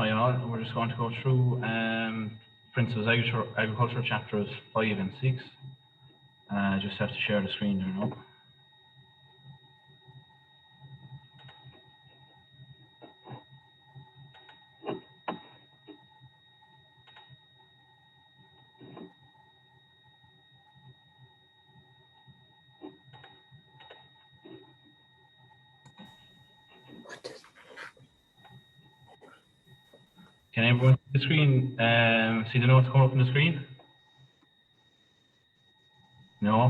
Hi all, we're just going to go through Principles Agriculture chapters 5 and 6. Just have to share the screen there now. Can everyone see the screen? See the notes come up on the screen? No?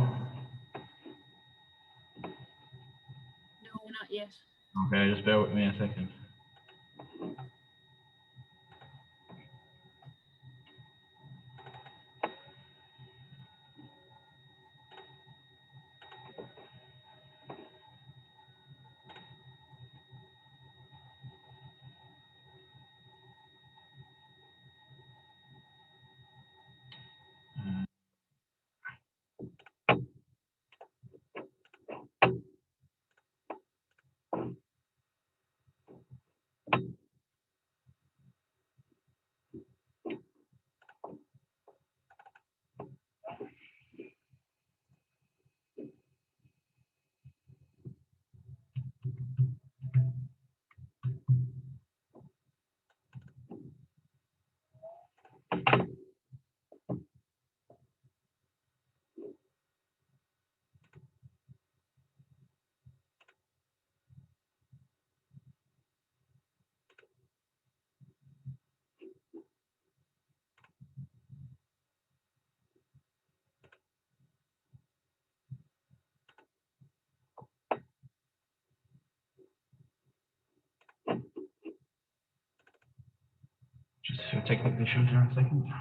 No, not yet. Okay, just bear with me a second. Just a few technical issues here in a second.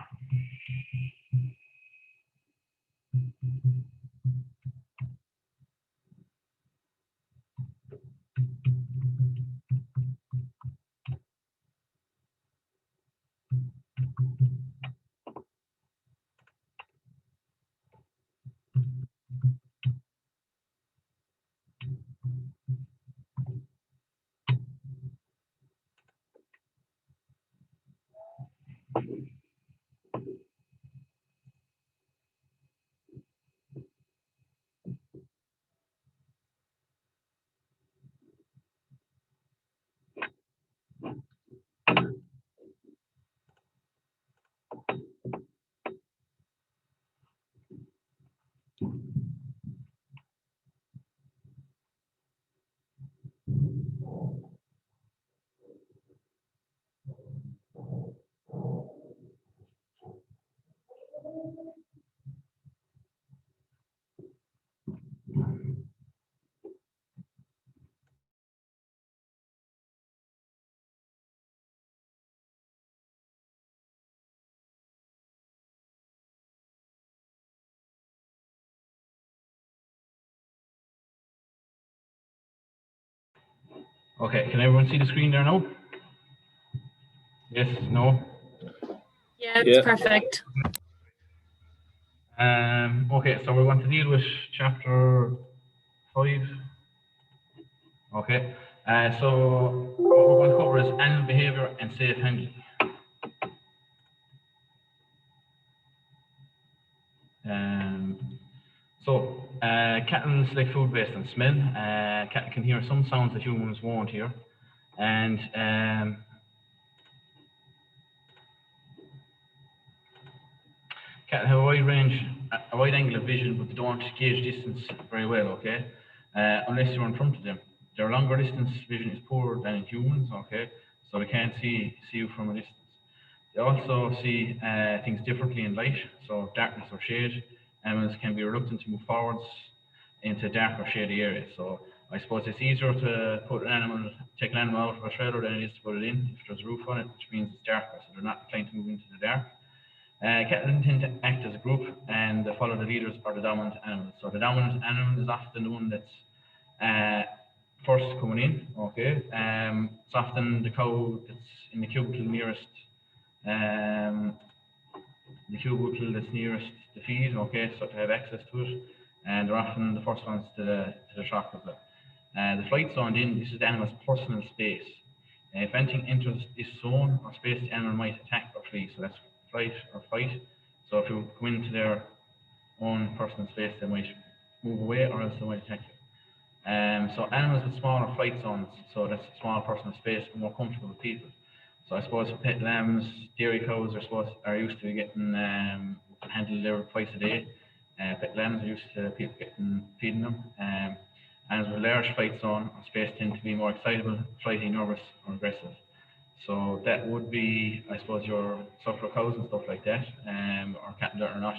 Okay, can everyone see the screen there now? Yes, no? Yeah, it's perfect. Okay, so we're going to deal with chapter 5. Okay, so what we're going to cover is animal behavior and safe handling. Cattle select food based on smell. Cattle can hear some sounds that humans won't hear, and cattle have a wide angle of vision, but they don't gauge distance very well. Okay, unless you're in front of them. Their longer distance vision is poorer than in humans. Okay, so they can't see you from a distance. They also see things differently in light, so darkness or shade. Animals can be reluctant to move forwards into dark or shady areas. So I suppose it's easier to take an animal out of a trailer than it is to put it in if there's a roof on it, which means it's darker, so they're not inclined to move into the dark. Cattle tend to act as a group and follow the leaders or the dominant animals. So the dominant animal is often the one that's first coming in. Okay, it's often the cow that's in the cubicle nearest the feed, okay, so to have access to it, and they're often the first ones to the shock of it. The flight zone, this is the animal's personal space. If anything enters this zone or space, the animal might attack or flee. So that's flight or fight. So if you go into their own personal space, they might move away or else they might attack you. So animals with smaller flight zones, so that's small personal space, are more comfortable with people. So I suppose pet lambs, dairy cows are used to getting handled there twice a day. Pet lambs are used to people feeding them. Animals with large flight zone or space tend to be more excitable, flighty, nervous, or aggressive. So that would be, I suppose, your suckler cows and stuff like that, or cattle that are not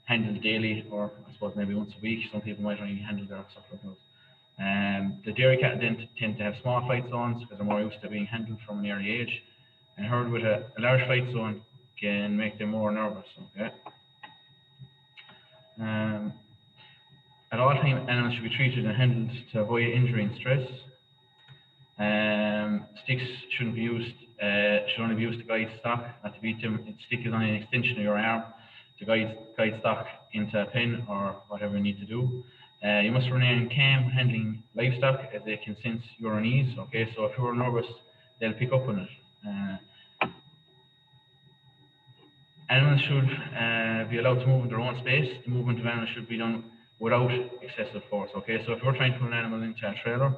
handled daily, or I suppose maybe once a week. Some people might only handle their suckler cows. The dairy cattle then tend to have small flight zones because they're more used to being handled from an early age. And herd with a large flight zone can make them more nervous. Okay. At all times, animals should be treated and handled to avoid injury and stress. Sticks shouldn't be used. Should only be used to guide stock, not to beat them. A stick is only an extension of your arm to guide stock into a pen or whatever you need to do. You must remain calm handling livestock as they can sense your unease. Okay, so if you're nervous, they'll pick up on it. Animals should be allowed to move in their own space. The movement of animals should be done without excessive force. Okay, so if you're trying to put an animal into a trailer,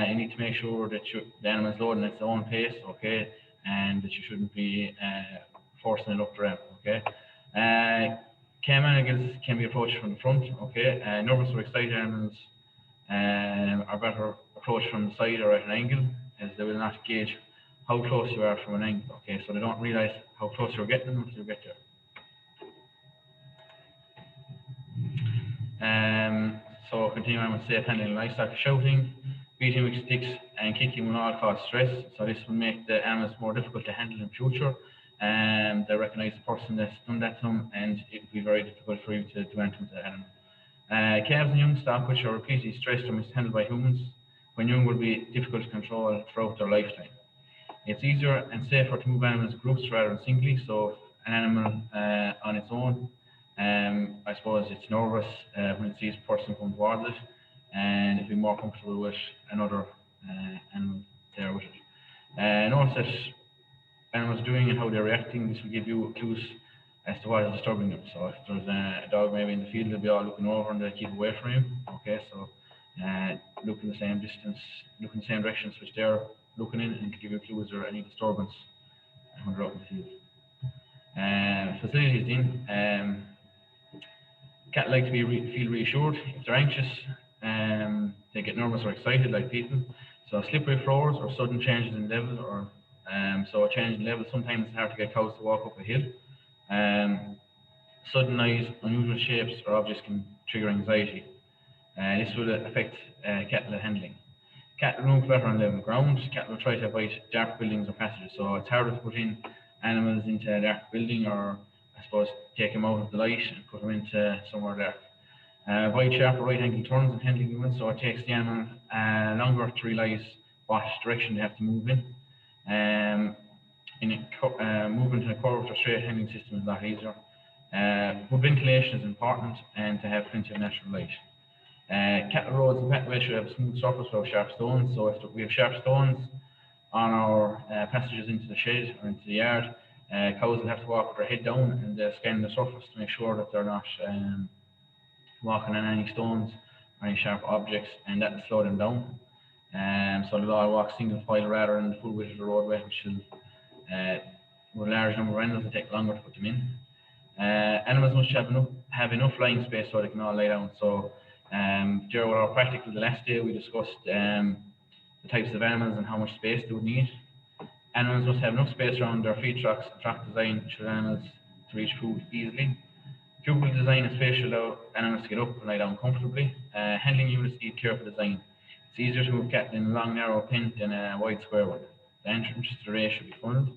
you need to make sure that the animal is loading at its own pace. Okay, and that you shouldn't be forcing it up the ramp. Okay. Calm animals can be approached from the front. Okay, nervous or excited animals are better approached from the side or at an angle, as they will not gauge how close you are from an angle. Okay, so they don't realize how close you're getting them until you get there. So continuing on with safe handling livestock, shouting, beating with sticks, and kicking will all cause stress. So this will make the animals more difficult to handle in future. They recognize the person that's done that to them, and it will be very difficult for you to do anything to the animal. Calves and young stock, which are repeatedly stressed or mishandled by humans, when young, will be difficult to control throughout their lifetime. It's easier and safer to move animals in groups rather than singly. So if an animal on its own, I suppose it's nervous when it sees a person come towards it, and it'll be more comfortable with another animal there with it. Notice that animals doing and how they're reacting. This will give you clues as to what is disturbing them. So if there's a dog maybe in the field, they'll be all looking over and they'll keep away from him. Okay, so look in the same distance, look in the same directions which they're looking in, and to give you clues or any disturbance when they're out in the field. Facilities then. Cats like to feel reassured. If they're anxious, they get nervous or excited like people. So slippery floors or sudden changes in level, or so a change in level. Sometimes it's hard to get cows to walk up a hill. Sudden noise, unusual shapes or objects can trigger anxiety. This will affect cattle handling. Cattle move better on level ground. Cattle will try to avoid dark buildings or passages. So it's harder to put in animals into a dark building, or I suppose take them out of the light and put them into somewhere dark. Avoid sharp or right angle turns and handling movements, so it takes the animal longer to realise what direction they have to move in. Movement in a curved or straight handling system is a lot easier. Good ventilation is important, and to have plenty of natural light. Cattle roads and pathways should have a smooth surface without sharp stones. So if we have sharp stones on our passages into the shed or into the yard, cows will have to walk with their head down and scan the surface to make sure that they're not walking on any stones or any sharp objects, and that will slow them down. So they'll all walk single file rather than the full width of the roadway, which will, with a large number of animals, will take longer to put them in. Animals must have enough lying space so they can all lie down. So during our practical the last day, we discussed the types of animals and how much space they would need. Animals must have enough space around their feed tracks and track design should animals to reach food easily. Cubicle design is space should allow animals to get up and lie down comfortably. Handling units need careful design. It's easier to move cattle in a long narrow pen than a wide square one. The entrance to the race should be funneled.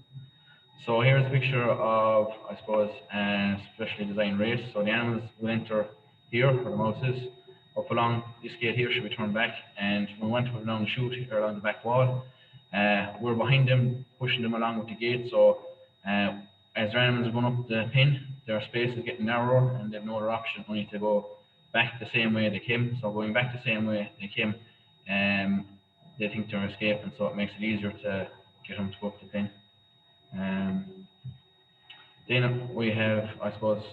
So here's a picture of, I suppose, a specially designed race. So the animals will enter here where the mouse is. Up along this gate here should be turned back, and when we want to put down the chute here along the back wall, we're behind them, pushing them along with the gate. So as their animals are going up the pen, their space is getting narrower, and they have no other option only to go back the same way they came. So going back the same way they came, they think they're escaping, so it makes it easier to get them to go up the pen. Then we have, I suppose,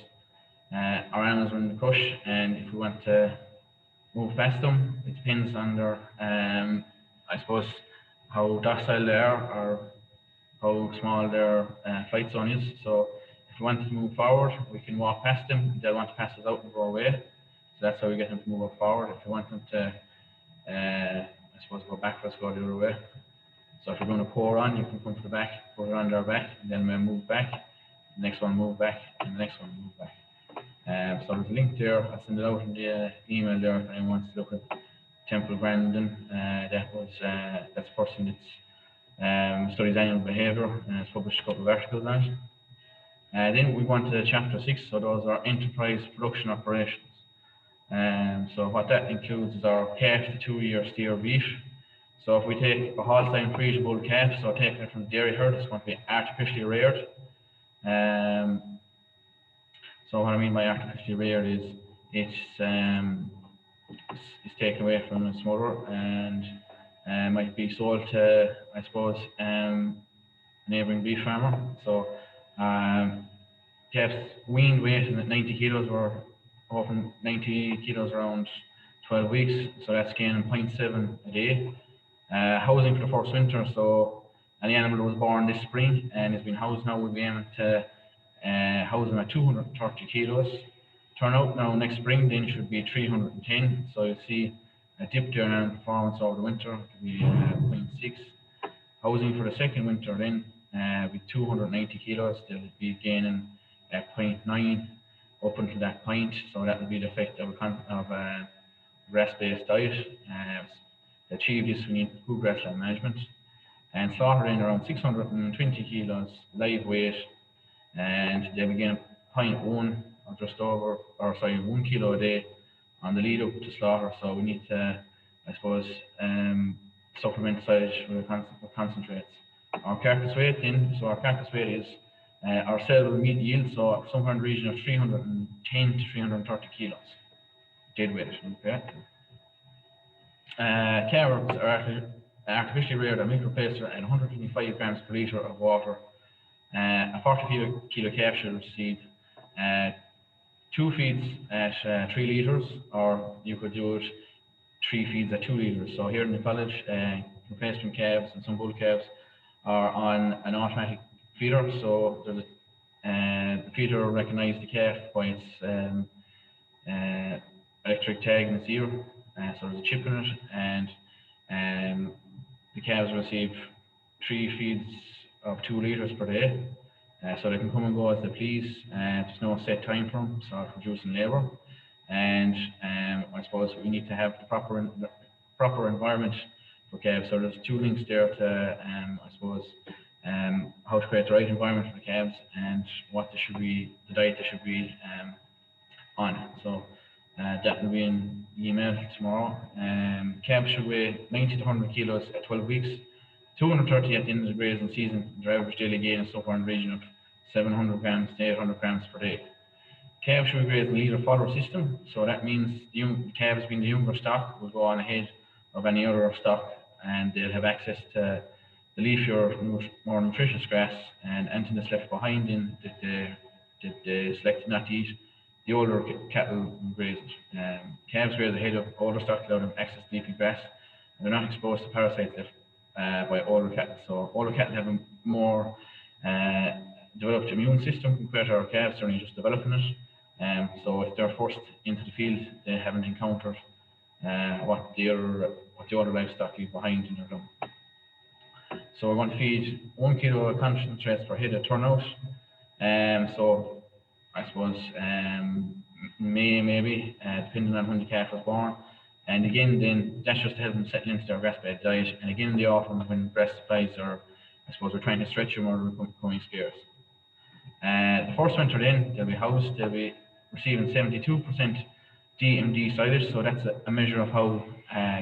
our animals are in the crush, and if we want to move past them, it depends on their, I suppose, how docile they are or how small their flight zone is. So if we want to move forward, we can walk past them. They'll want to pass us out and go away. So that's how we get them to move up forward. If we want them to, I suppose, go backwards, go the other way. So if you're going to pour on, you can come to the back, pour it on their back, and then we'll move back. The next one move back, and the next one move back. So there's a link there. I'll send it out in the email there if anyone wants to look at Temple Grandin. That's a person that studies animal behaviour and has published a couple of articles on it. Then we go on to chapter 6, so those are enterprise production operations. So what that includes is our calf to 2-year steer beef. So if we take a Holstein Friesian bull calf, so taking it from the dairy herd, it's going to be artificially reared. So what I mean by artificially reared is it's taken away from its mother and might be sold to, I suppose, a neighbouring beef farmer. So calves weaned weight at 90 kilos or often 90 kilos around 12 weeks, so that's gaining 0.7 a day. Housing for the first winter, so an animal that was born this spring and has been housed now, we'll be aiming to house them at 230 kilos. Turnout now next spring then should be 310, so you'll see a dip there in performance over the winter, it will be 0.6. Housing for the second winter then with 290 kilos, they'll be gaining 0.9 up until that point, so that will be the effect of a grass-based diet. To achieve this, we need good grassland management. And slaughter in around 620 kilos live weight, and they begin 0.1 or just over, or sorry, 1 kilo a day on the lead up to slaughter. So we need to, I suppose, supplement silage with concentrates. Our carcass weight then, so our carcass weight is our sellable meat yield, so somewhere in the region of 310 to 330 kilos dead weight. Okay. Calves are artificially reared at microplacer at 125 grams per litre of water. A 40 kilo calf should receive 2 feeds at 3 litres, or you could do it 3 feeds at 2 litres. So here in the college, replacement calves and some bull calves are on an automatic feeder, so the feeder will recognise the calf by its electric tag in its ear, so there's a chip in it, and the calves receive 3 feeds of 2 litres per day, so they can come and go as they please. There's no set time for them, so it's reducing labour, and I suppose we need to have the proper environment for calves. So there's 2 links there to I suppose how to create the right environment for the calves and what the diet they should be on. So that will be in the email tomorrow. Calves should weigh 90 to 100 kilos at 12 weeks, 230 at the end of the grazing season. Their average daily gain is somewhere in the region of 700 grams to 800 grams per day. Calves should be grazed in a leader-follower system, so that means the calves being the younger stock will go on ahead of any other stock, and they'll have access to the leafier, more nutritious grass, and anything that's left behind in that they selected not to eat, the older cattle graze it. Calves graze ahead of older stock to allow them access to leafy grass, and they're not exposed to parasites left by older cattle. So older cattle have a more developed immune system compared to our calves. They're only just developing it. So if they're forced into the field, they haven't encountered what the other livestock leave behind in their dung. So we're going to feed 1 kilo of concentrates per head of turnout. So I suppose maybe depending on when the calf was born. And again, then that's just to help them settle into their grass-fed diet. And again, in the autumn, when grass supplies are, I suppose, we're trying to stretch them or they're becoming scarce. The first winter then, they'll be housed, they'll be receiving 72% DMD silage, so that's a measure of how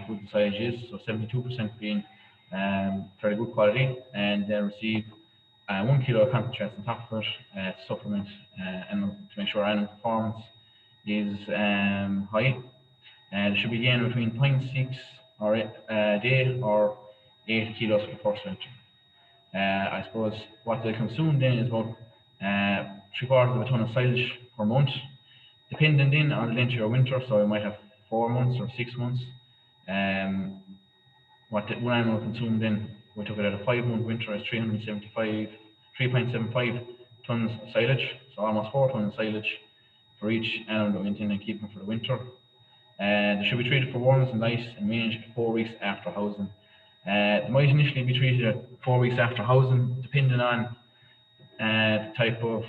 good the silage is, so 72% being very good quality, and they'll receive 1 kilo of concentrates on top of it to supplement and to make sure animal performance is high. They should be gaining between 0.6 or day, or 80 kilos for the first winter. I suppose what they consume then is about 3/4 of a ton of silage per month, depending then on the length of your winter. So we might have 4 months or 6 months. What the one animal consumed then, we took it at a 5-month winter, is 3.75 tons of silage, so almost 4 tons of silage for each animal that we intend on keeping for the winter. They should be treated for worms and lice and managed 4 weeks after housing. They might initially be treated at 4 weeks after housing, depending on the type of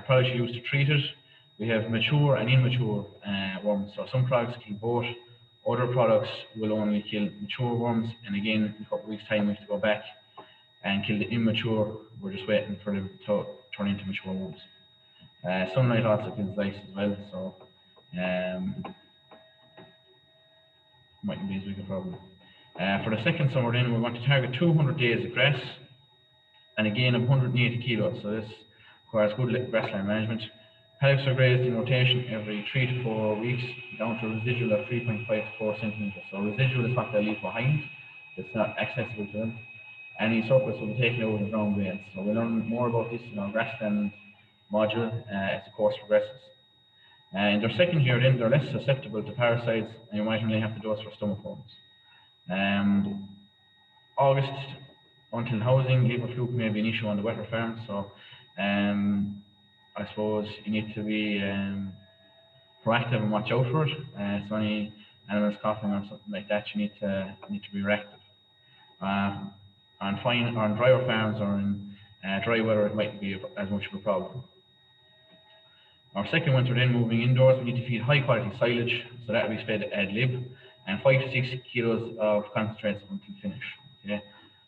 product you use to treat it. We have mature and immature worms, so some products kill both. Other products will only kill mature worms, and again, in a couple of weeks' time, we have to go back and kill the immature. We're just waiting for them to turn into mature worms. Sunlight also kills lice as well, so mightn't be as big a problem. For the second summer then, we want to target 200 days of grass, and again of 180 kilos, so this requires good grassland management. Paddocks are grazed in rotation every 3 to 4 weeks, down to a residual of 3.5 to 4 centimetres. So residual is what they leave behind, it's not accessible to them. Any surplus will be taken out of ground bales. So we'll learn more about this in our grassland module as the course progresses. In their second year then, they're less susceptible to parasites, and you might only have to dose for stomach worms. August until housing, liver fluke may be an issue on the wetter farms, so I suppose you need to be proactive and watch out for it. So any animals coughing or something like that, you need to be reactive. On drier farms or in dry weather, it might be as much of a problem. Our second winter then, moving indoors, we need to feed high quality silage, so that will be fed ad lib, and 5 to 6 kilos of concentrates until finish. Okay.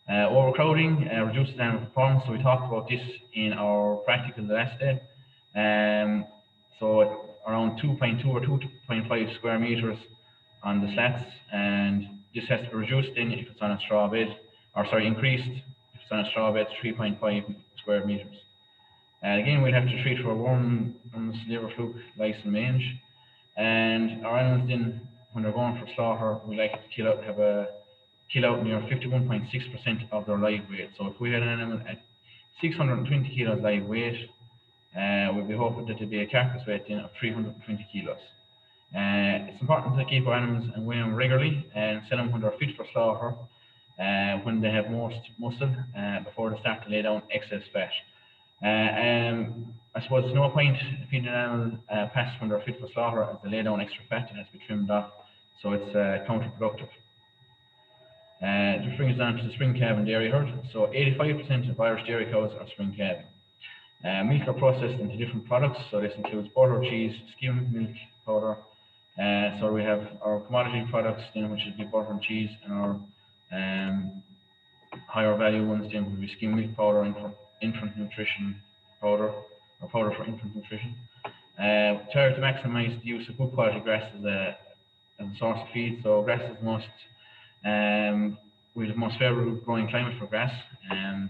Overcrowding reduces animal performance, so we talked about this in our practical the last day. So around 2.2 or 2.5 square meters on the slats, and this has to be reduced then if it's on a straw bed, or sorry, increased if it's on a straw bed to 3.5 square meters. Again, we'll have to treat for worms, liver fluke, lice and mange. And our animals then, when they're going for slaughter, we like to kill out near 51.6% of their live weight. So if we had an animal at 620 kilos live weight, we'd be hoping that there'd be a carcass weight then of 320 kilos. It's important to keep our animals and weigh them regularly and sell them when they're fit for slaughter, when they have most muscle, before they start to lay down excess fat. I suppose there's no point feeding an animal past when they're fit for slaughter, as they lay down extra fat and has to be trimmed off, so it's counterproductive. This brings us on to the spring calving dairy herd. So 85% of Irish dairy cows are spring calving. Milk are processed into different products, so this includes butter, cheese, skim milk powder. So we have our commodity products, then, which would be butter and cheese, and our higher value ones then would be skim milk powder, infant nutrition powder, or powder for infant nutrition. Target to maximise the use of good quality grass as a source of feed. So grass is we have the most favourable growing climate for grass. The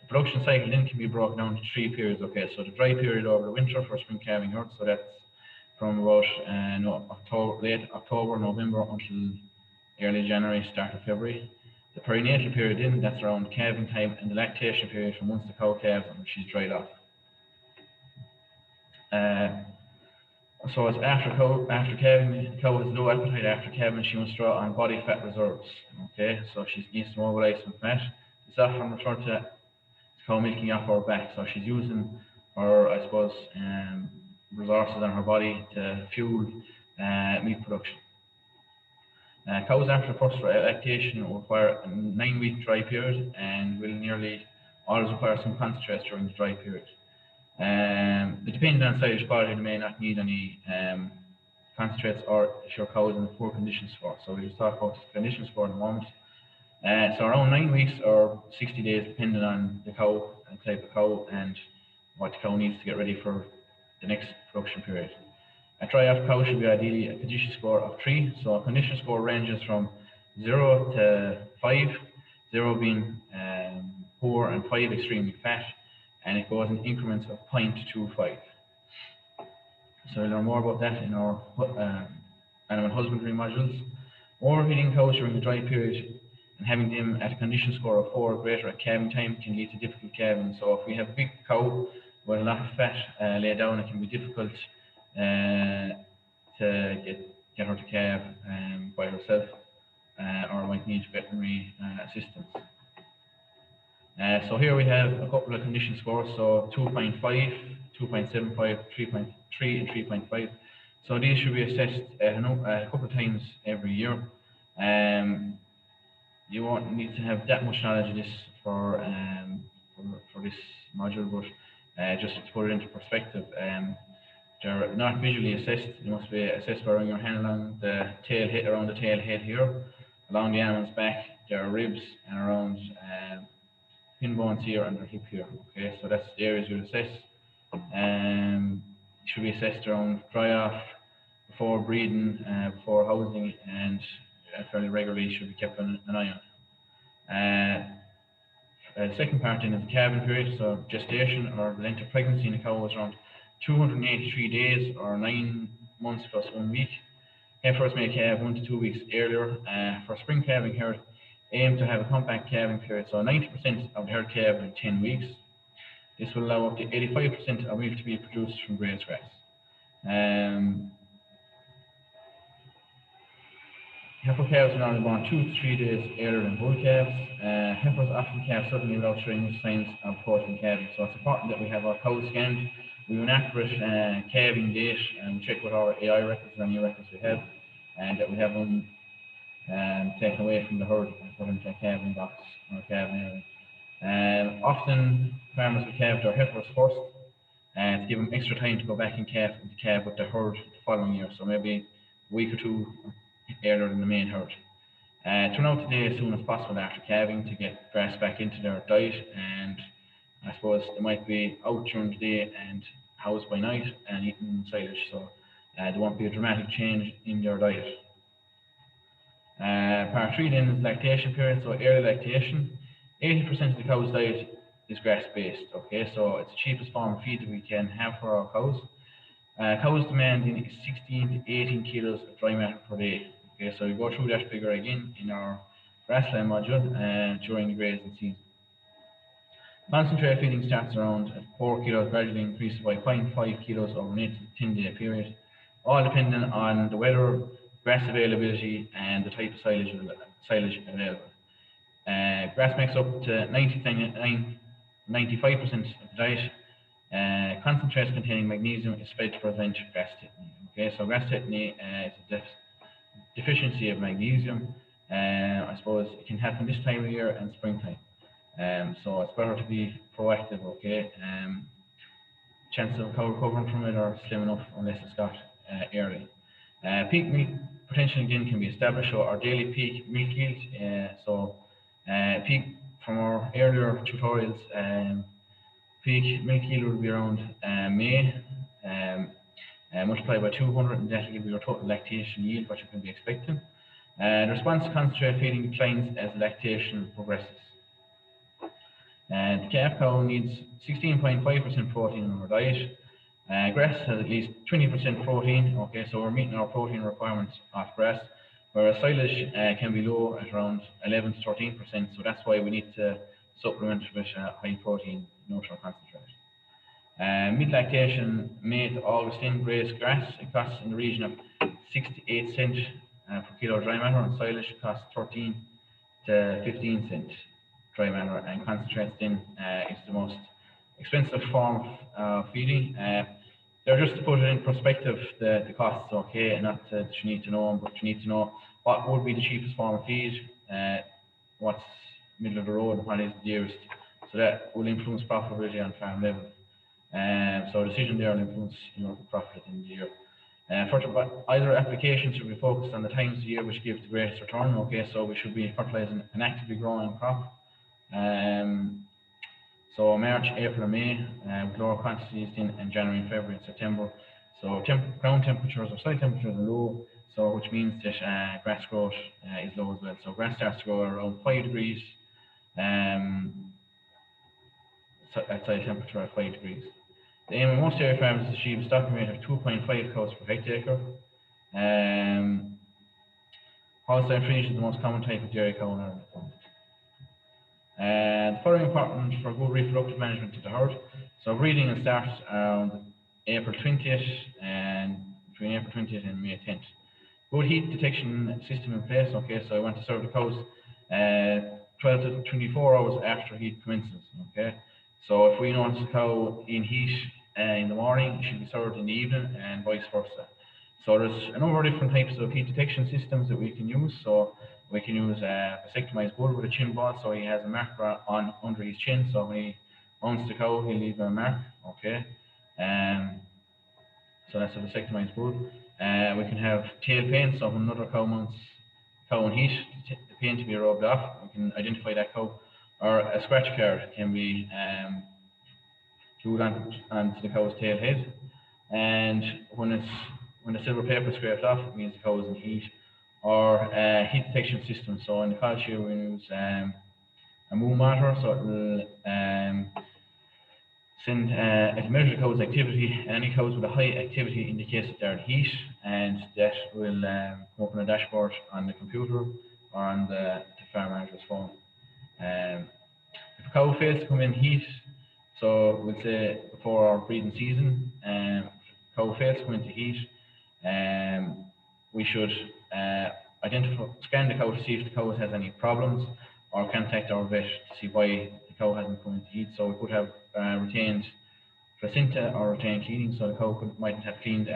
production cycle then can be broken down to 3 periods. Okay, so the dry period over the winter for spring calving herd, so that's from about late October, November until early January, start of February. The perinatal period then, that's around calving time, and the lactation period from once the cow calves and she's dried off. So as after calving, the cow has low appetite after calving, she must draw on body fat reserves. Okay, so she needs to mobilize some fat. It's often referred to as cow milking off her back, so she's using her, I suppose, resources on her body to fuel meat production. Cows after the first lactation require a 9-week dry period, and will nearly always require some concentrates during the dry period. Depending on silage quality, they may not need any concentrates, or if your cow is in poor conditions for. So we just talk about conditions for in a moment. So around 9 weeks or 60 days, depending on the cow and type of cow and what the cow needs to get ready for the next production period. A dry-off cow should be ideally a condition score of 3. So a condition score ranges from 0 to 5, 0 being poor and 5 extremely fat, and it goes in increments of 0.25. So we'll learn more about that in our animal husbandry modules. Overfeeding cows during the dry period and having them at a condition score of 4 or greater at calving time can lead to difficult calving. So if we have a big cow with a lot of fat laid down, it can be difficult to get her to calve by herself, or might need veterinary assistance. So here we have a couple of condition scores, so 2.5, 2.75, 3.3 and 3.5. So these should be assessed a couple of times every year. You won't need to have that much knowledge of this for this module, but just to put it into perspective, they're not visually assessed. They must be assessed by running your hand along the tail head, around the tail head here, along the animal's back, their ribs, and around pin bones here and their hip here. Okay, so that's the areas you assess. Should be assessed around dry off, before breeding, before housing, and fairly regularly should be kept an eye on. The second part then is the calving period, so gestation or the length of pregnancy in a cow is around 283 days or 9 months plus 1 week. Heifers may calve 1 to 2 weeks earlier. For spring calving herd, aim to have a compact calving period, so 90% of the herd calve in 10 weeks. This will allow up to 85% of milk to be produced from grazed grass. Heifer calves are normally born 2 to 3 days earlier than bull calves. Heifers often calve suddenly without showing much signs of approaching calving, so it's important that we have our cows scanned. We have an accurate calving date, and check with our AI records and any records we have, and that we have them taken away from the herd and put into a calving box or a calving area. Often farmers will calve their heifers first to give them extra time to go back and calve with the herd the following year, so maybe a week or two earlier than the main herd. Turn out today as soon as possible after calving to get grass back into their diet, and I suppose they might be out during the day and housed by night and eating silage, so there won't be a dramatic change in their diet. Part 3 then is lactation period, so early lactation. 80% of the cow's diet is grass-based, okay, so it's the cheapest form of feed that we can have for our cows. Cows demanding is 16 to 18 kilos of dry matter per day. Okay, so we go through that figure again in our grassland module during the grazing season. Concentrate feeding starts around at 4 kilos, gradually increases by 0.5 kilos over an 8 to 10-day period, all dependent on the weather, grass availability, and the type of silage available. Grass makes up to 95% of the diet. Concentrates containing magnesium is fed to prevent grass tetany. Okay, so grass tetany is a deficiency of magnesium. I suppose it can happen this time of year and springtime. So it's better to be proactive. Okay, chances of a cow recovering from it are slim enough unless it's got early. Peak milk potential again can be established. So our daily peak milk yield. Peak from our earlier tutorials. Peak milk yield will be around May, multiplied by 200, and that will give you your total lactation yield, what you can be expecting. The response to concentrate feeding declines as lactation progresses. The calf cow needs 16.5% protein in our diet. Grass has at least 20% protein, okay, so we're meeting our protein requirements off grass, whereas silage can be low at around 11 to 13%, so that's why we need to supplement with high protein nutrient concentrate. Mid lactation, May to August in grazed grass, it costs in the region of 6 to 8 cents per kilo dry matter, and silage costs 13 to 15 cents dry matter, and concentrates then is the most expensive form of feeding. They're just to put it in perspective, the costs, okay, not that you need to know them, but you need to know what would be the cheapest form of feed, what's middle of the road, and what is the dearest. So that will influence profitability on farm level. So a decision there will influence the profit in the year. Either application should be focused on the times of the year which give the greatest return. Okay, so we should be fertilizing an actively growing crop. So March, April, and May with lower quantities in January, and February, and September. So ground temperatures or soil temperatures are low, so which means that grass growth is low as well. So grass starts to grow around 5 degrees. At soil temperature at 5 degrees. The aim of most dairy farms is to achieve a stocking rate of 2.5 cows per hectare. Holstein Friesian is the most common type of dairy cow in Ireland. And the following important for good reproductive management of the herd. So breeding will start around April 20th and between April 20th and May 10th. Good heat detection system in place. Okay, so I want to serve the cows 12 to 24 hours after heat commences. Okay, so if we notice a cow in heat in the morning, it should be served in the evening, and vice versa. So there's a number of different types of heat detection systems that we can use. So we can use a vasectomized bull with a chin ball, so he has a marker on under his chin. So when he owns the cow, he'll leave a mark. Okay, so that's a vasectomized bull. We can have tail pain, so when another cow mounts cow in heat, the pain to be rubbed off, we can identify that cow. Or a scratch card can be glued onto the cow's tail head, and when the silver paper is scraped off, it means the cow is in heat. Or a heat detection system. So in the culture we use a moon monitor, so it will it'll measure the cow's activity. Any cows with a high activity indicates that they're in heat, and that will come up on a dashboard on the computer or on the farm manager's phone. If a cow fails to come in heat, so we'll say before our breeding season, if a cow fails to come into heat, we should scan the cow to see if the cow has any problems, or contact our vet to see why the cow hasn't come into heat. So we could have retained placenta or retained cleaning, so the cow mightn't have cleaned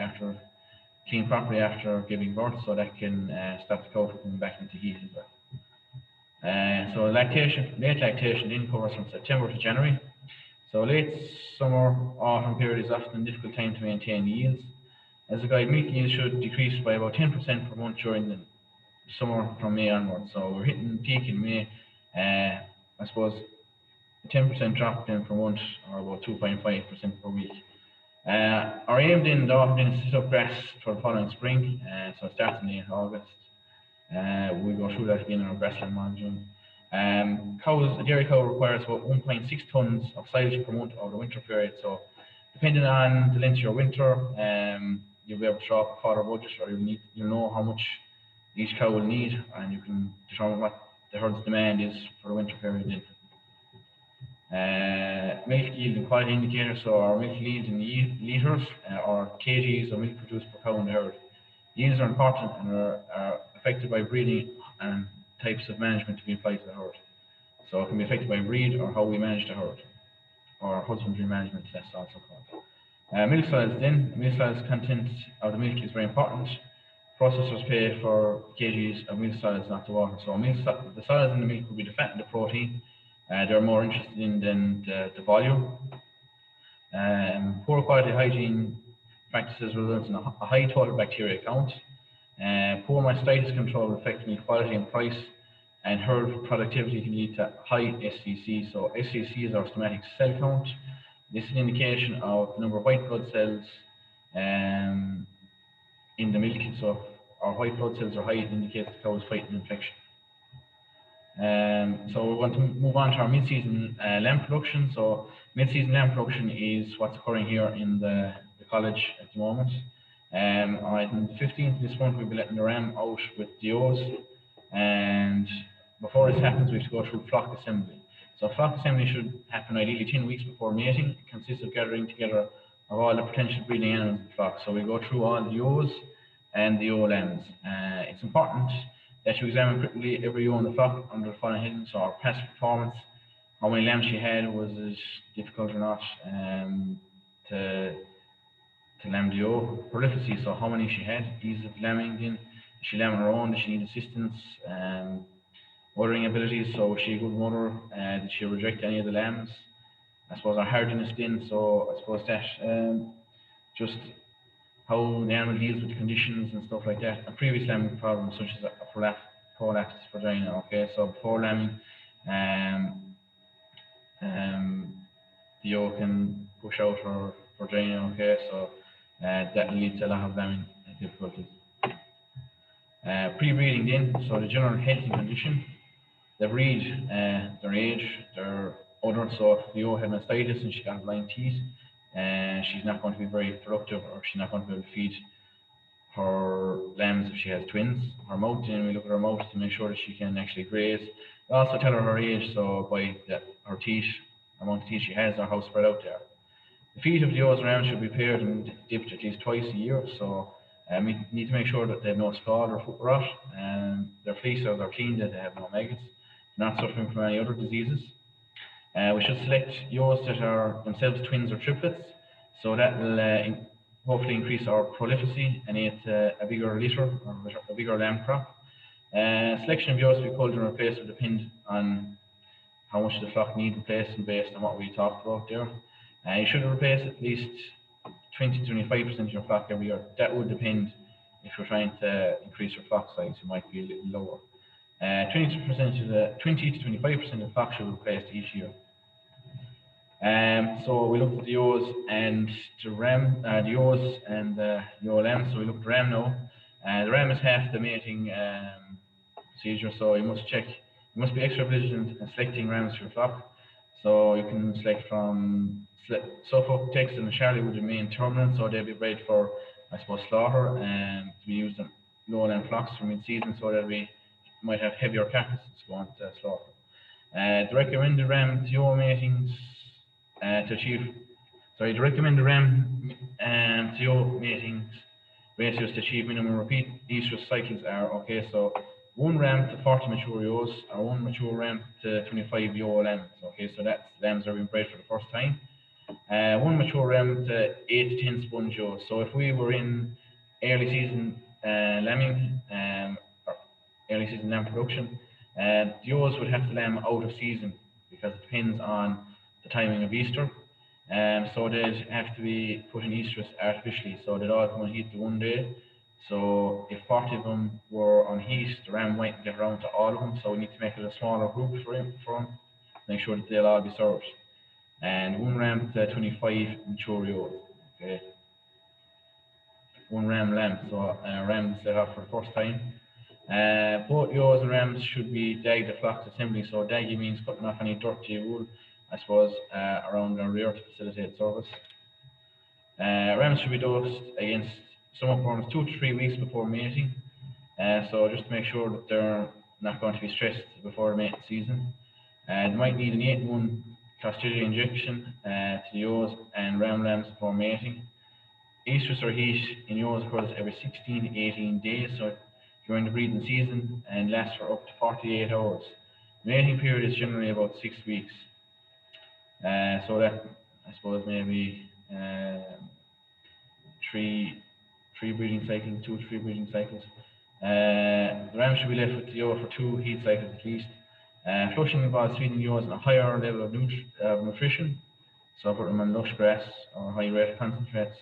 properly after giving birth, so that can stop the cow from coming back into heat as well. So late lactation then covers from September to January. So late summer, autumn period is often a difficult time to maintain yields. As a guide, milk yield should decrease by about 10% per month during the summer from May onwards. So we're hitting peak in May. I suppose a 10% drop then per month, or about 2.5% per week. Our aim then in the autumn is to set up grass for the following spring. So it starts in late August. We'll go through that again in our grassland monitoring. A dairy cow requires about 1.6 tons of silage per month over the winter period. So depending on the length of your winter, you'll be able to draw up a fodder budget, or you'll know how much each cow will need, and you can determine what the herd's demand is for the winter period then. Milk yield and quality indicators, so our milk yield in litres or kgs of milk produced per cow in the herd. Yields are important and are affected by breeding and types of management to be applied to the herd. So it can be affected by breed or how we manage the herd, or husbandry management, that's also called. Milk solids then. Milk solids content of the milk is very important. Processors pay for kgs of milk solids, not the water. So the solids in the milk will be the fat and the protein. They're more interested in than the volume. Poor quality hygiene practices result in a high total bacteria count. Poor mastitis control will affect milk quality and price, and herd productivity can lead to high SCC. So SCC is our stomatic cell count. This is an indication of the number of white blood cells in the milk. So if our white blood cells are high, it indicates the cow is fighting infection. So we want to move on to our mid-season lamb production. So mid-season lamb production is what's occurring here in the college at the moment. On the 15th of this month, we'll be letting the ram out with DOs, and before this happens, we have to go through flock assembly. So flock assembly should happen ideally 10 weeks before mating. It consists of gathering together of all the potential breeding animals in the flock. So we go through all the ewes and the ewe lambs. It's important that you examine critically every ewe in the flock under the following headings: so our past performance, how many lambs she had, was it difficult or not to lamb the ewe, prolificacy, so how many she had, ease of lambing, then did she lamb on her own, did she need assistance, mothering abilities, so was she a good mother, did she reject any of the lambs, I suppose our hardiness then, so I suppose that just how the animal deals with the conditions and stuff like that, and previous lambing problems such as a prolapsed vagina. Okay, so before lambing, the ewe can push out her vagina. Okay, so that leads to a lot of lambing difficulties. Pre-breeding then, so the general health and condition, the breed, their age, their odor. So if the ewe had mastitis and she got blind teeth, she's not going to be very productive, or she's not going to be able to feed her lambs if she has twins. Her mouth, and we look at her mouth to make sure that she can actually graze. We also tell her age, so by her teeth, amount of teeth she has, or how spread out they are. The feet of the ewes and rams should be paired and dipped at least twice a year, so we need to make sure that they have no scald or foot rot, and their fleece are clean, that they have no maggots, not suffering from any other diseases. We should select ewes that are themselves twins or triplets, so that will hopefully increase our prolificity and eat a bigger litter or a bigger lamb crop. Selection of ewes to be culled and replaced will depend on how much the flock needs replacing based on what we talked about there. You should replace at least 20 to 25% of your flock every year. That would depend if you're trying to increase your flock size, you might be a little lower. 20 to 25% of the flock should be replaced each year. So we looked at the ewes and the ram, the ewes and the ewe lamb. So we looked at the ram now. The ram is half the mating procedure, so you must be extra vigilant in selecting rams for your flock. So you can select from Suffolk, Texas, and Charlie would be main terminal, so they'll be bred for, I suppose, slaughter and to be used in lowland flocks for mid-season, so that we might have heavier carcasses going to slaughter. The recommended ram to ewe matings the recommended ram to ewe matings ratios to achieve minimum repeat estrus cycles are so 1 ram to 40 mature ewes, or 1 mature ram to 25 ewe lambs. Okay, so that's lambs that are being bred for the first time. 1 mature ram to 8 to 10 sponge ewes. So if we were in early season lambing, or early season lamb production, the ewes would have to lamb out of season because it depends on the timing of Easter. So they'd have to be put in estrus artificially, so they'd all come on heat the one day. So if 40 of them were on heat, the ram mightn't get around to all of them, so we need to make it a smaller group for them, make sure that they'll all be served. And 1 ram to 25 mature ewes. Okay. 1 ram lamb, so rams set up for the first time. Both ewes and rams should be dagged at flock assembly, so dagging means cutting off any dirty wool, I suppose, around their rear to facilitate service. Rams should be dosed against stomach worms 2 to 3 weeks before mating, so just to make sure that they're not going to be stressed before the mating season. They might need an 8-in-1 Clostridium injection to the ewes and ram lambs before mating. Estrus or heat in ewes occurs every 16 to 18 days, so during the breeding season, and lasts for up to 48 hours. The mating period is generally about 6 weeks. So that, I suppose, maybe 3 breeding cycles, 2 to 3 breeding cycles. The ram should be left with the ewe for 2 heat cycles at least. Flushing involves feeding ewes at a higher level of nutrition, so put them on lush grass or high rate concentrates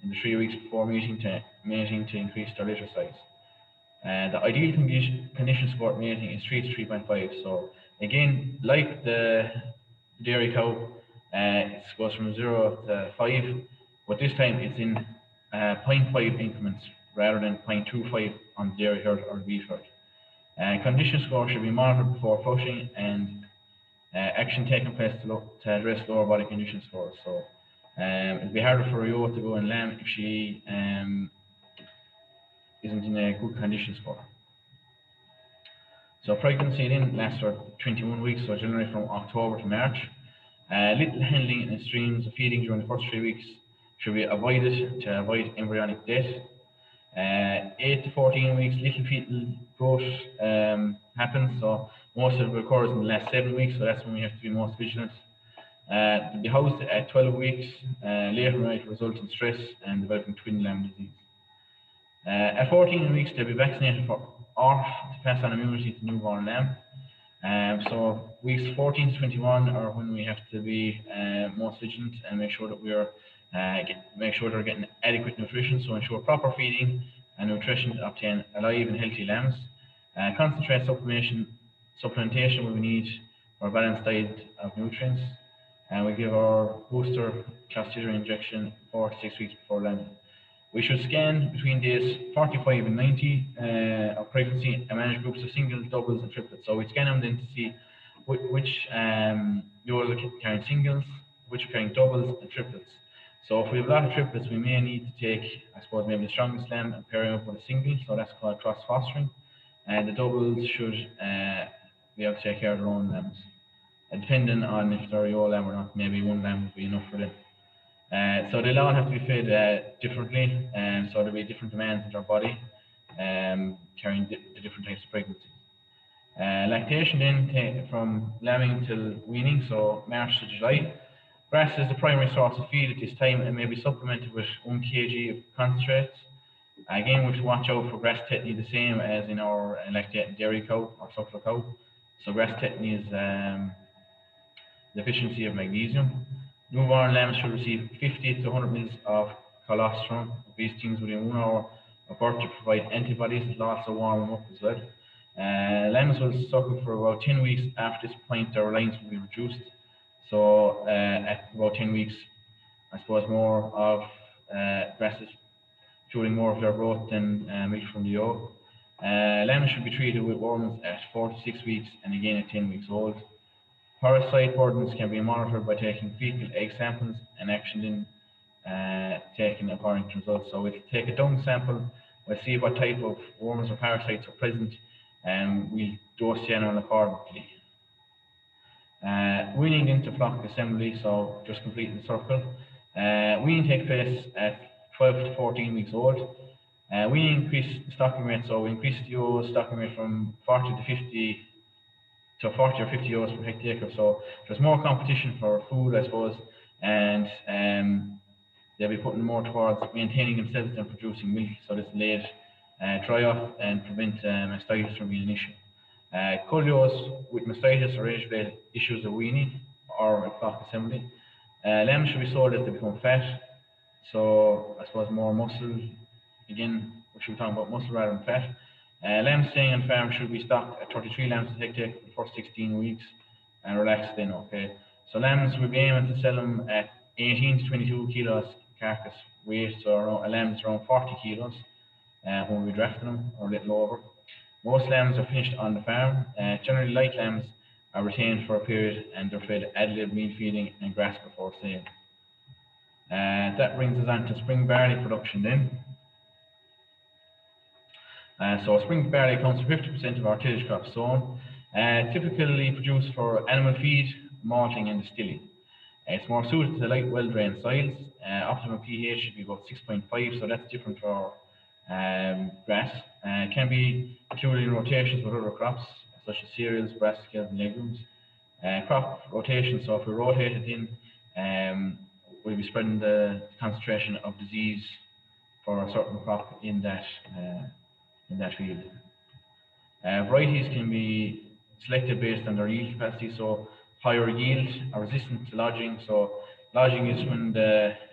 in the 3 weeks before mating to increase their litter size. The ideal condition support mating is 3 to 3.5. So again, like the dairy cow, it goes from 0 to 5, but this time it's in 0.5 increments rather than 0.25 on the dairy herd or the beef herd. Condition score should be monitored before flushing, and action taken place to address lower body condition scores. So it'd be harder for a ewe to go and lamb if she isn't in a good condition score. So pregnancy then lasts for 21 weeks, so generally from October to March. Little handling and streams of feeding during the first 3 weeks should be avoided to avoid embryonic death. 8 to 14 weeks, little fetal growth happens, so most of it occurs in the last 7 weeks, so that's when we have to be most vigilant. To be housed at 12 weeks, later might result in stress and developing twin lamb disease. At 14 weeks, they'll be vaccinated for or to pass on immunity to newborn lamb. So weeks 14 to 21 are when we have to be most vigilant and make sure that we're make sure they're getting adequate nutrition, so ensure proper feeding and nutrition to obtain alive and healthy lambs. Concentrate supplementation when we need for a balanced diet of nutrients, and we give our booster Clostridium injection 4 to 6 weeks before lambing. We should scan between days 45 and 90 of pregnancy and manage groups of singles, doubles, and triplets. So we scan them then to see which ewes are carrying singles, which are carrying doubles, and triplets. So if we have a lot of triplets, we may need to take, I suppose, maybe the strongest lamb and pair him up with a single, so that's called cross fostering. And the doubles should be able to take care of their own lambs. Depending on if they're a ewe lamb or not, maybe one lamb would be enough for them. So they'll all have to be fed differently, and so there'll be different demands in their body, carrying the different types of pregnancies. Lactation then from lambing till weaning, so March to July. Grass is the primary source of feed at this time and may be supplemented with 1 kg of concentrates. Again, we should watch out for grass tetany, the same as in our lactating dairy cow or suckler cow. So grass tetany is deficiency of magnesium. Newborn lambs should receive 50 to 100 mils of colostrum. These things within 1 hour of birth to provide antibodies. It'll also warm them up as well. Lambs will suckle for about 10 weeks. After this point, their lines will be reduced. So at about 10 weeks, I suppose more of grass is fueling more of their growth than milk from the ewe. Lambs should be treated with worms at 4 to 6 weeks and again at 10 weeks old. Parasite burdens can be monitored by taking fecal egg samples and action then taken according to results. So we'll take a dung sample, we'll see what type of worms or parasites are present, and we'll dose the animal accordingly. Weaning into flock assembly, so just completing the circle. Weaning takes place at 12 to 14 weeks old. We increase the stocking rate, so we increase the ewe stocking rate from 40 to 50 to 40 or 50 ewes per hectare. So there's more competition for food, I suppose, and they'll be putting more towards maintaining themselves than producing milk. So this delayed dry off and prevent mastitis from being an issue. Cull ewes with mastitis or age-related issues of weaning or flock assembly. Lambs should be sold as they become fat. So I suppose more muscle. Again, we should be talking about muscle rather than fat. Lambs staying on farm should be stocked at 33 lambs per hectare for the first 16 weeks and relaxed then, okay. So lambs, we'll be aiming to sell them at 18 to 22 kilos carcass weight, so a lamb is around 40 kilos when we drafting them, or a little over. Most lambs are finished on the farm. Generally light lambs are retained for a period and they're fed ad lib meal feeding and grass before sale. That brings us on to spring barley production then. So spring barley accounts for 50% of our tillage crop sown, typically produced for animal feed, malting and distilling. It's more suited to light, well-drained soils. Optimum pH should be about 6.5, so that's different for grass. It can be included in rotations with other crops, such as cereals, brassicas and legumes. Crop rotation, so if we rotate it in, we'll be spreading the concentration of disease for a certain crop in that field. Varieties can be selected based on their yield capacity, so higher yield are resistant to lodging. So lodging is when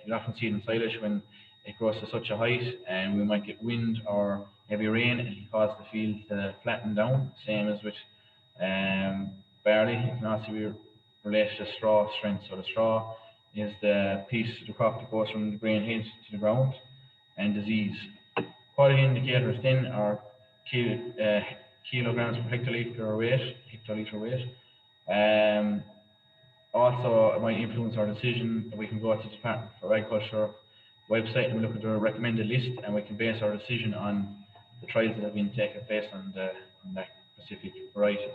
you often see it in silage when it grows to such a height and we might get wind or heavy rain and it causes the field to flatten down, same as with barley. It can also be related to straw strength. So the straw is the piece of the crop that goes from the grain head to the ground, and disease. Quality indicators then are kilograms per hectoliter weight. Also, it might influence our decision. We can go to the Department for Agriculture website and we look at their recommended list, and we can base our decision on the trials that have been taken based on that specific variety.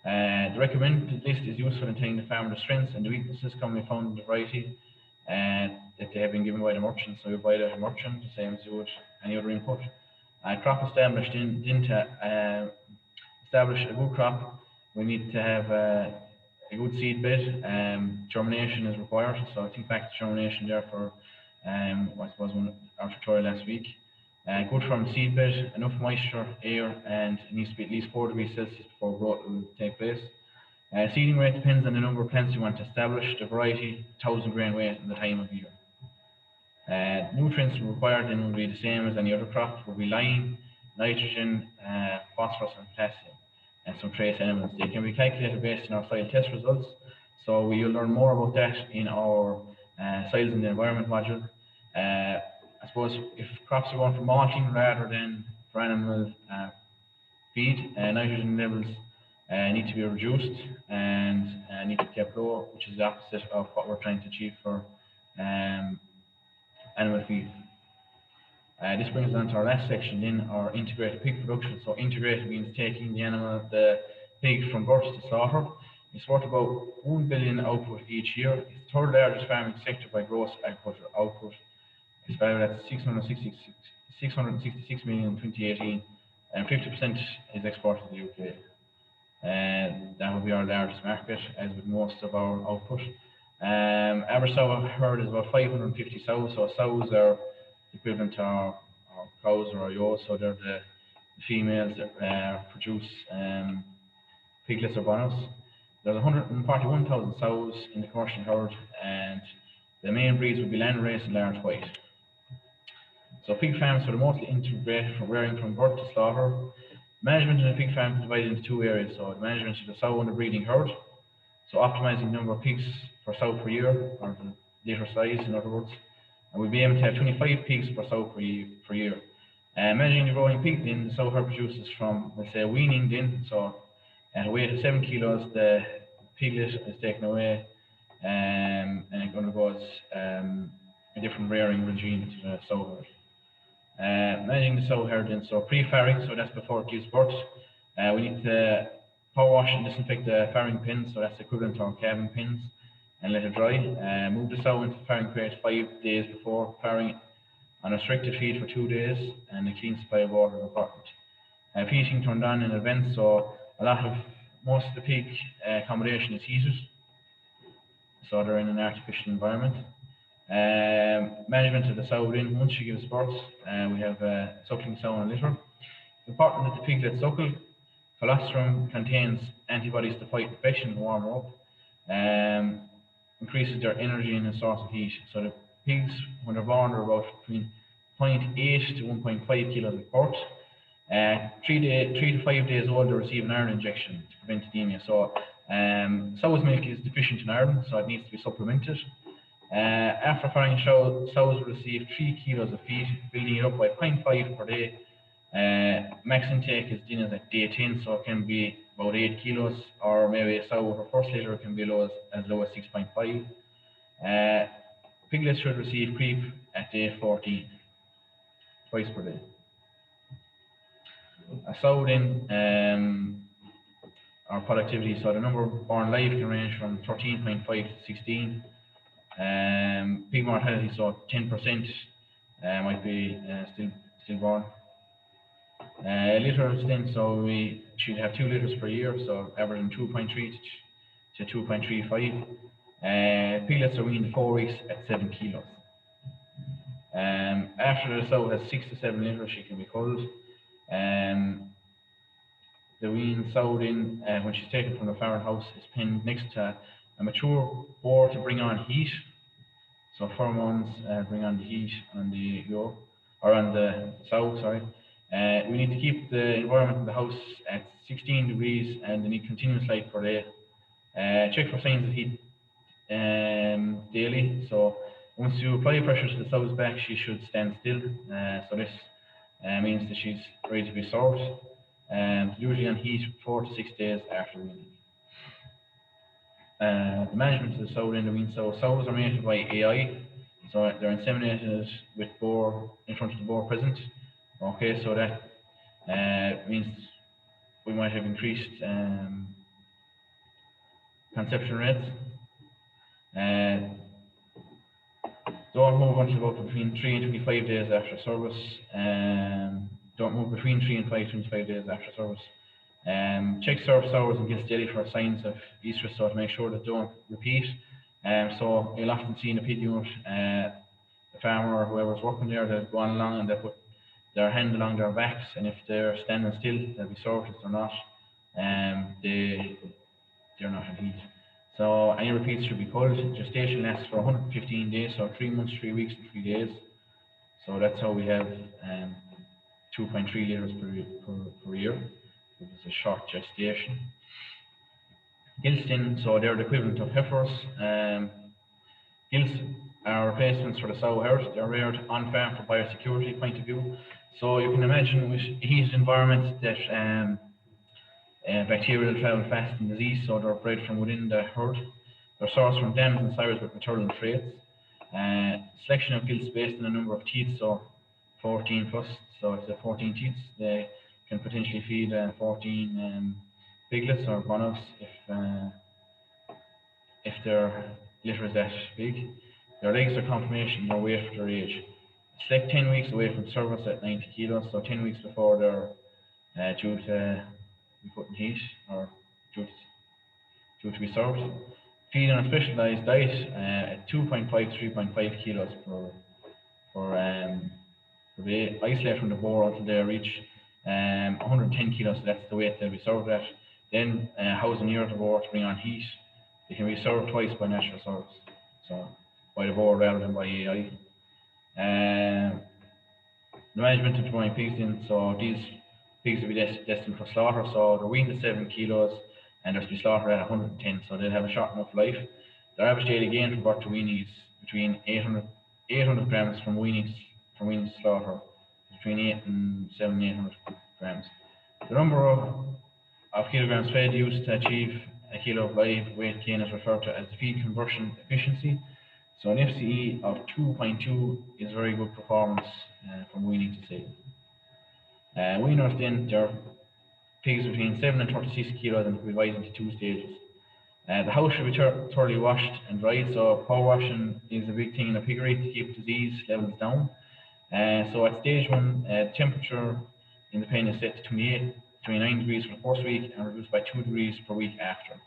The recommended list is useful in telling the farmer the strengths and the weaknesses commonly found in the variety that they have been given by the merchant. So you buy the merchant, the same as you would any other input. Crop established to establish a good crop, we need to have a good seed bed. Germination is required, so I think back to germination there for I suppose our tutorial last week. Good firm seed bed, enough moisture, air, and it needs to be at least 4 degrees Celsius before growth will take place. Seeding rate depends on the number of plants you want to establish, the variety, 1,000 grain weight, and the time of year. Nutrients required then will be the same as any other crop, will be lime, nitrogen, phosphorus, and potassium, and some trace elements. They can be calculated based on our soil test results, so we'll learn more about that in our soils and the environment module. I suppose if crops are going for malting rather than for animal feed, nitrogen levels need to be reduced and need to be kept low, which is the opposite of what we're trying to achieve for animal feed. This brings us on to our last section then, our integrated pig production. So integrated means taking the pig from birth to slaughter. It's worth about 1 billion output each year. It's the third largest farming sector by gross agricultural output. It's valued at 666 million in 2018, and 50% is exported to the UK. That will be our largest market, as with most of our output. Average sow herd is about 550 sows. So sows are equivalent to our cows or our ewes. So they're the females that produce piglets or bonnows. There's 141,000 sows in the commercial herd, and the main breeds would be landrace and large white. So pig farms are mostly integrated for rearing from birth to slaughter. Management in a pig farm is divided into two areas. So the management of the sow and the breeding herd. So optimizing the number of pigs per sow per year, or the litter size in other words. And we'll be able to have 25 pigs per sow per year. Managing the growing pig, then the sow herd produces from, let's say, weaning then. So at a weight of 7 kilos, the piglet is taken away and it undergoes a different rearing regime to the sow herd. Managing the sow herd then, so pre-farrowing, so that's before it gives birth. We need to power wash and disinfect the farrowing pens, so that's equivalent to our calving pens, and let it dry. Move the sow into the farrowing crate 5 days before farrowing on a restricted feed for 2 days, and a clean supply of water is important. Heating turned on in advance, so most of the pig accommodation is heated, so they're in an artificial environment. Management of the sow then, once she gives birth, we have a suckling sow and a litter. It's important that the piglets suckle. Colostrum contains antibodies to fight infection and warm her up. Increases their energy and a source of heat. So the pigs, when they're born, are about between 0.8 to 1.5 kilos of birth. 3 to 5 days old, they receive an iron injection to prevent anemia. So sow's milk is deficient in iron, so it needs to be supplemented. After farrowing, sows will receive 3 kilos of feed, building it up by 0.5 per day. Max intake is done at day 10, so it can be about 8 kilos, or maybe a sow with her first litter can be as low as 6.5. Piglets should receive creep at day 14, twice per day. A sow then, our productivity, so the number born live can range from 13.5 to 16. Pig mortality, so 10% might be still born. Litters then, so we should have 2 litters per year, so averaging 2.3 to 2.35. Piglets are weaned 4 weeks at 7 kilos. After the sow has 6 to 7 litters, she can be culled. The weaned sow then, when she's taken from the farrowing house, is pinned next to a mature boar to bring on heat. So pheromones bring on the heat on the yoke, or on the sow, sorry. We need to keep the environment in the house at 16 degrees, and they need continuous light per day. Check for signs of heat daily. So once you apply pressure to the sow's back, she should stand still. So this means that she's ready to be served. Usually on heat 4 to 6 days after weaning. The management of the sow and the weaned sow. Sows are mated by AI, so they're inseminated with boar in front of the boar present. Okay, so that means we might have increased conception rates. Don't move until about between 3 and 25 days after service. Don't move between 3 and 25 days after service. Check serve sours and get steady for signs of estrus, so to make sure that don't repeat. So you'll often see in a pig unit, the farmer or whoever's working there, they'll go on along and they put their hand along their backs, and if they're standing still, they'll be served. If they're not, they're not in heat. So any repeats should be culled. Gestation lasts for 115 days, so 3 months, 3 weeks, and 3 days. So that's how we have 2.3 litres per year. It was a short gestation. Gilts then, so they're the equivalent of heifers. Gilts are replacements for the sow herd. They're reared on farm for biosecurity point of view. So you can imagine with heated environments that bacteria will travel fast in disease, so they're bred from within the herd. They're sourced from dams and sires with maternal traits. Selection of gilts based on the number of teeth, so 14 plus, so it's 14 teeth. They can potentially feed 14 piglets or bonus if their litter is that big. Their legs are confirmation, their weight for their age. Select 10 weeks away from service at 90 kilos, so 10 weeks before they're due to be put in heat or due to be served. Feed on a specialized diet at 2.5 to 3.5 kilos per day. Isolate from the boar until they reach 110 kilos, so that's the weight they'll be served at. Then house near the boar to bring on heat. They can be served twice by natural service, so by the boar rather than by AI. The management of growing pigs in, so these pigs will be destined for slaughter, so they're weaned at 7 kilos and they're to be slaughtered at 110, so they'll have a short enough life. Their average daily gain from birth to weaning is between 800 grams from weaning to slaughter, between 800 grams. The number of kilograms fed used to achieve a kilo of live weight gain is referred to as the feed conversion efficiency. So an FCE of 2.2 is very good performance from weaning to sale. Weaners then, they're pigs between 7 and 36 kilos and can be divided into 2 stages. The house should be thoroughly washed and dried, so power washing is a big thing in a piggery to keep disease levels down. So at stage 1, temperature in the pen is set to 29 degrees for the first week and reduced by 2 degrees per week after.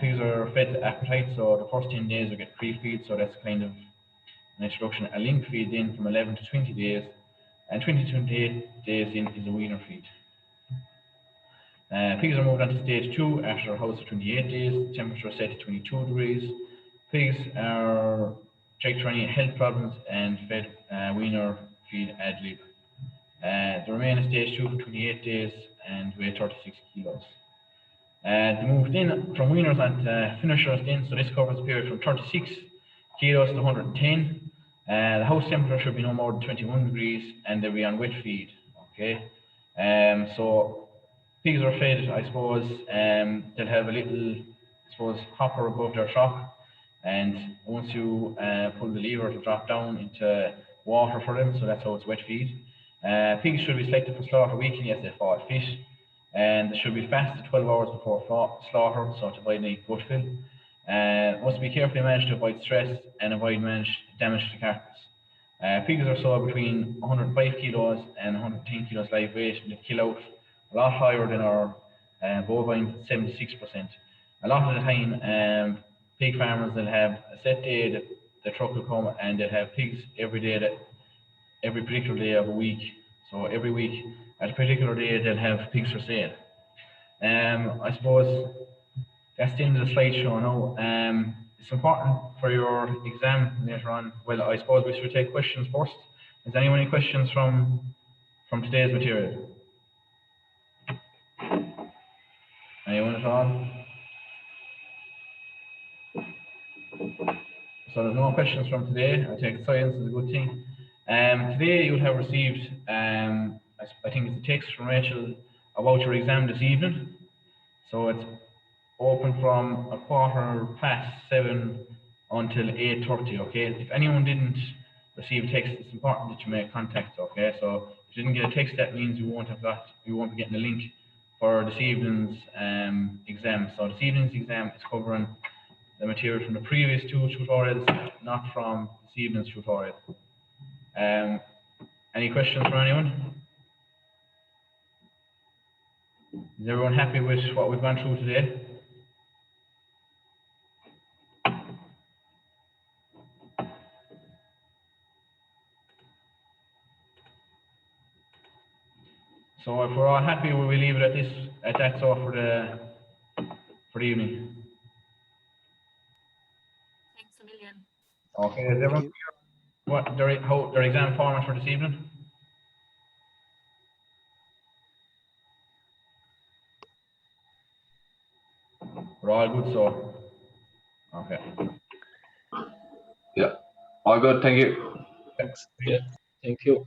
Pigs are fed to appetite, so the first 10 days will get pre-feed, so that's kind of an introduction. A link feed then from 11 to 20 days, and 20 to 28 days in is a weaner feed. Pigs are moved on to stage 2 after a house of 28 days, temperature set to 22 degrees. Pigs are checked for any health problems and fed weaner feed ad lib. They remain in stage 2 for 28 days and weigh 36 kilos. They moved in from weaners on to finishers then, so this covers the period from 36 kilos to 110. The house temperature should be no more than 21 degrees and they'll be on wet feed. Okay, so pigs are fed, I suppose, they'll have a little, I suppose, hopper above their shock, and once you pull the lever, it'll drop down into water for them, so that's how it's wet feed. Pigs should be selected for slaughter weekly as they fall fit, and they should be fasted 12 hours before slaughter, so to avoid any gut fill. Must be carefully managed to avoid stress and avoid damage to the carcass. Pigs are sold between 105 kilos and 110 kilos live weight, and they kill out a lot higher than our bovine, 76%. A lot of the time, pig farmers will have a set day that the truck will come and they'll have pigs every particular day of a week. So every week at a particular day they'll have pigs for sale. I suppose that's the end of the slideshow now. It's important for your exam later on. Well, I suppose we should take questions first. Is there any questions from today's material? Anyone at all? So there's no questions from today. I take silence as a good thing. Today you'll have received, I think it's a text from Rachel about your exam this evening. So it's open from 7:15 until 8:30. Okay. If anyone didn't receive a text, it's important that you make contact. Okay. So if you didn't get a text, that means you won't be getting the link for this evening's exam. So this evening's exam is covering the material from the previous 2 tutorials, not from this evening's tutorial. Any questions from anyone? Is everyone happy with what we've gone through today? So if we're all happy, will we leave it at that so for the evening? Thanks a million. Okay, is everyone clear what their exam format for this evening? We're all good, so okay. Yeah, all good, thank you. Thanks. Yeah, thank you.